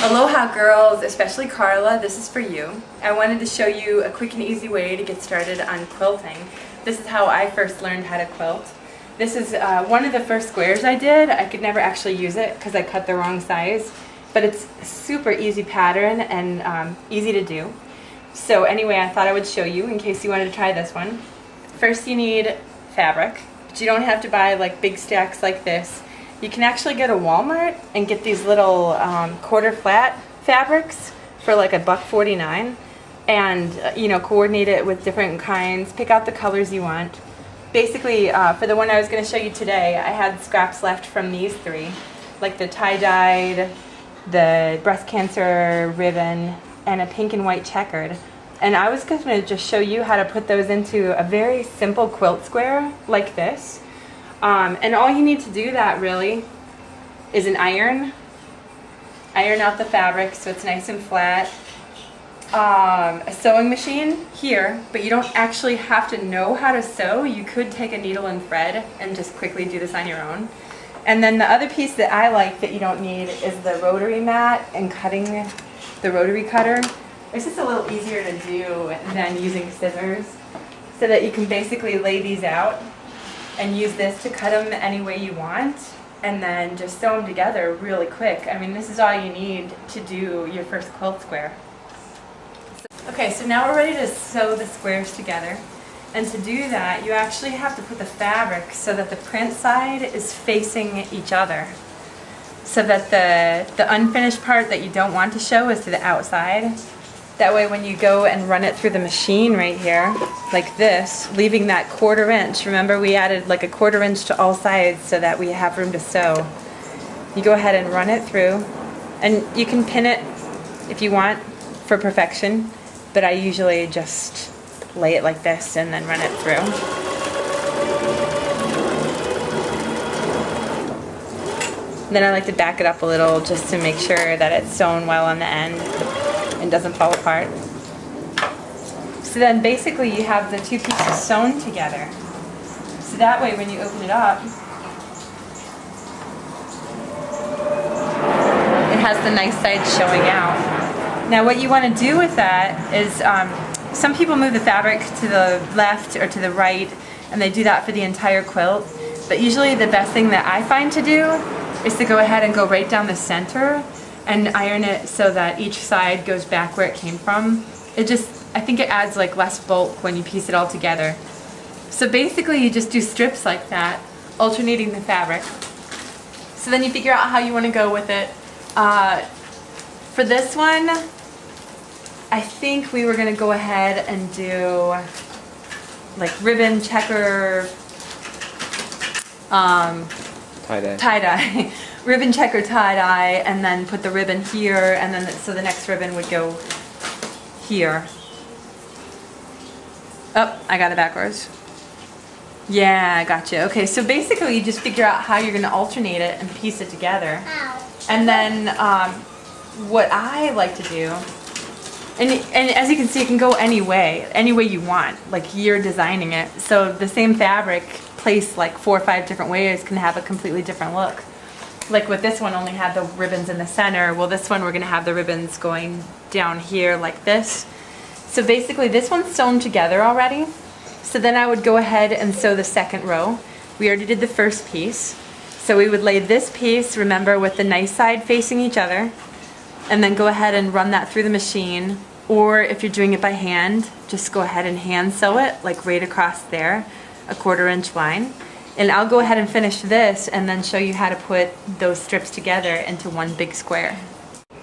Aloha girls, especially Carla, this is for you. I wanted to show you a quick and easy way to get started on quilting. This is how I first learned how to quilt. This is one of the first squares I did. I could never actually use it because I cut the wrong size, but it's a super easy pattern and easy to do. So anyway, I thought I would show you in case you wanted to try this one. First you need fabric, but you don't have to buy like big stacks like this. You can actually go to Walmart and get these little quarter flat fabrics for like $1.49 and coordinate it with different kinds, pick out the colors you want. Basically, for the one I was going to show you today, I had scraps left from these three, like the tie-dyed, the breast cancer ribbon, and a pink and white checkered. And I was going to just show you how to put those into a very simple quilt square like this. And all you need to do that really is an iron out the fabric so it's nice and flat, a sewing machine here, but you don't actually have to know how to sew. You could take a needle and thread and just quickly do this on your own. And then the other piece that I like that you don't need is the rotary mat and cutting the rotary cutter. It's just a little easier to do than using scissors, so that you can basically lay these out and use this to cut them any way you want and then just sew them together really quick. I mean, this is all you need to do your first quilt square. Okay, so now we're ready to sew the squares together. And to do that, you actually have to put the fabric so that the print side is facing each other, so that the unfinished part that you don't want to show is to the outside. That way when you go and run it through the machine right here, like this, leaving that 1/4 inch, remember we added like a 1/4 inch to all sides so that we have room to sew. You go ahead and run it through, and you can pin it if you want for perfection, but I usually just lay it like this and then run it through. Then I like to back it up a little just to make sure that it's sewn well on the end and doesn't fall apart. So then basically you have the two pieces sewn together. So that way when you open it up, it has the nice side showing out. Now what you want to do with that is, some people move the fabric to the left or to the right, and they do that for the entire quilt. But usually the best thing that I find to do is to go ahead and go right down the center and iron it so that each side goes back where it came from. I think it adds like less bulk when you piece it all together. So basically you just do strips like that, alternating the fabric. So then you figure out how you want to go with it. For this one, I think we were going to go ahead and do like ribbon checker, tie-dye. Ribbon checker tie-dye, and then put the ribbon here, and then so the next ribbon would go here. Oh, I got it backwards. Yeah, I gotcha. Okay, so basically you just figure out how you're going to alternate it and piece it together. And then what I like to do, and as you can see, it can go any way you want, like you're designing it. So the same fabric placed like 4 or 5 different ways can have a completely different look. Like with this one only had the ribbons in the center. Well, this one we're going to have the ribbons going down here like this. So basically this one's sewn together already. So then I would go ahead and sew the second row. We already did the first piece. So we would lay this piece, remember, with the nice side facing each other, and then go ahead and run that through the machine. Or if you're doing it by hand, just go ahead and hand sew it like right across there, a 1/4 inch line. And I'll go ahead and finish this and then show you how to put those strips together into one big square.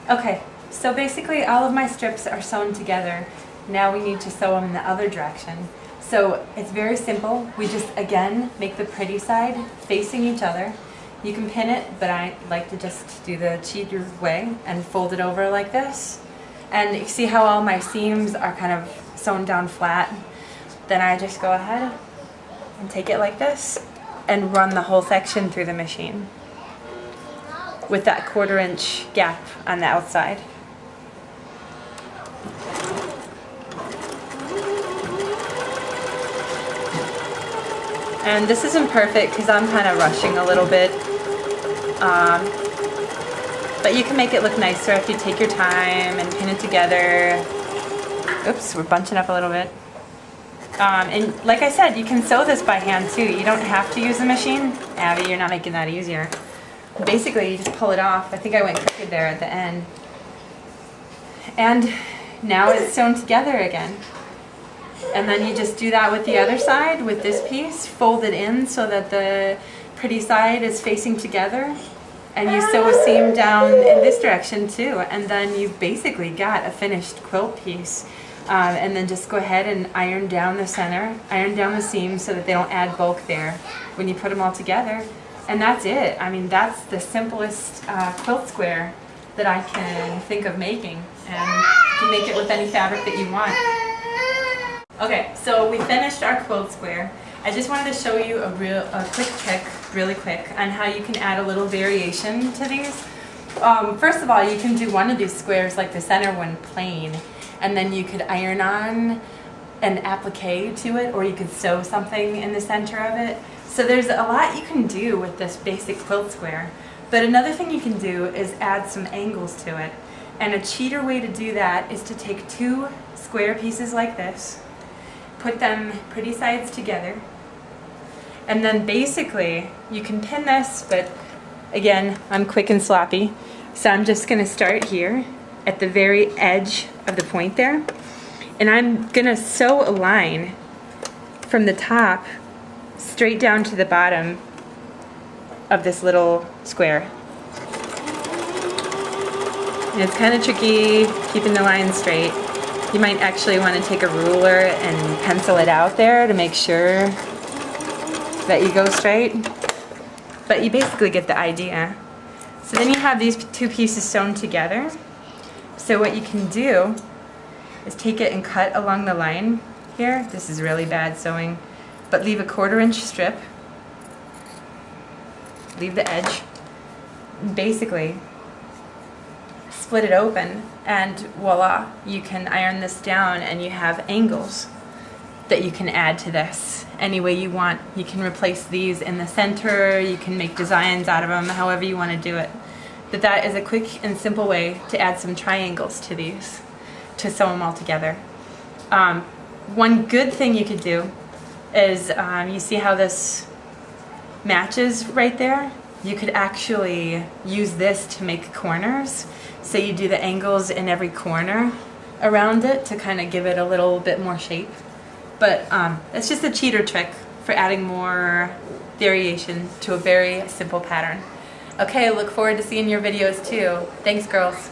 Okay, so basically all of my strips are sewn together. Now we need to sew them in the other direction. So it's very simple. We just, again, make the pretty side facing each other. You can pin it, but I like to just do the cheater way and fold it over like this. And you see how all my seams are kind of sewn down flat? Then I just go ahead and take it like this and run the whole section through the machine with that 1/4 inch gap on the outside. And this isn't perfect because I'm kind of rushing a little bit. But you can make it look nicer if you take your time and pin it together. Oops, we're bunching up a little bit. And like I said, you can sew this by hand too. You don't have to use a machine. Abby, you're not making that easier. Basically, you just pull it off. I think I went crooked there at the end. And now it's sewn together again. And then you just do that with the other side, with this piece. Fold it in so that the pretty side is facing together. And you sew a seam down in this direction too. And then you've basically got a finished quilt piece. And then just go ahead and iron down the center, iron down the seams so that they don't add bulk there when you put them all together. And that's it. I mean, that's the simplest quilt square that I can think of making. And you can make it with any fabric that you want. Okay, so we finished our quilt square. I just wanted to show you a quick trick, really quick, on how you can add a little variation to these. First of all, you can do one of these squares like the center one plain, and then you could iron on an applique to it, or you could sew something in the center of it. So there's a lot you can do with this basic quilt square. But another thing you can do is add some angles to it. And a cheater way to do that is to take two square pieces like this, put them pretty sides together, and then basically you can pin this, but again, I'm quick and sloppy. So I'm just gonna start here at the very edge of the point there, and I'm gonna sew a line from the top straight down to the bottom of this little square. And it's kind of tricky keeping the line straight. You might actually want to take a ruler and pencil it out there to make sure that you go straight. But you basically get the idea. So then you have these two pieces sewn together. So what you can do is take it and cut along the line here. This is really bad sewing. But leave a 1/4 inch strip. Leave the edge. Basically, split it open, and voila, you can iron this down and you have angles that you can add to this any way you want. You can replace these in the center, you can make designs out of them, however you want to do it. But that is a quick and simple way to add some triangles to these, to sew them all together. One good thing you could do is, you see how this matches right there? You could actually use this to make corners. So you do the angles in every corner around it to kind of give it a little bit more shape. But it's just a cheater trick for adding more variation to a very simple pattern. Okay, I look forward to seeing your videos too. Thanks, girls.